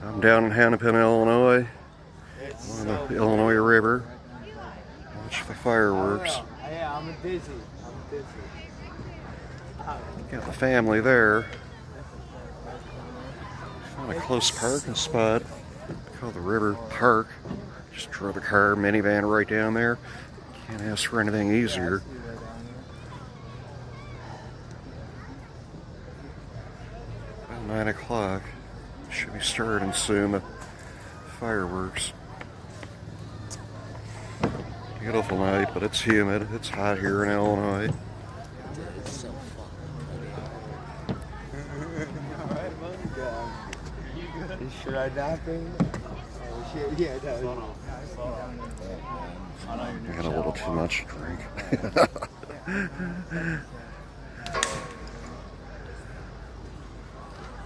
I'm down in Hennepin, Illinois, on the Illinois River. Watch the fireworks. Yeah, I'm busy. Got the family there. Found a close parking spot called the River Park. Just drove a car, minivan right down there. Can't ask for anything easier. About 9 o'clock. Should be starting soon. The fireworks. Beautiful night, but it's humid. It's hot here in Illinois. It's so fucking Should I not be? Oh shit, yeah, no. I got a little too much to drink.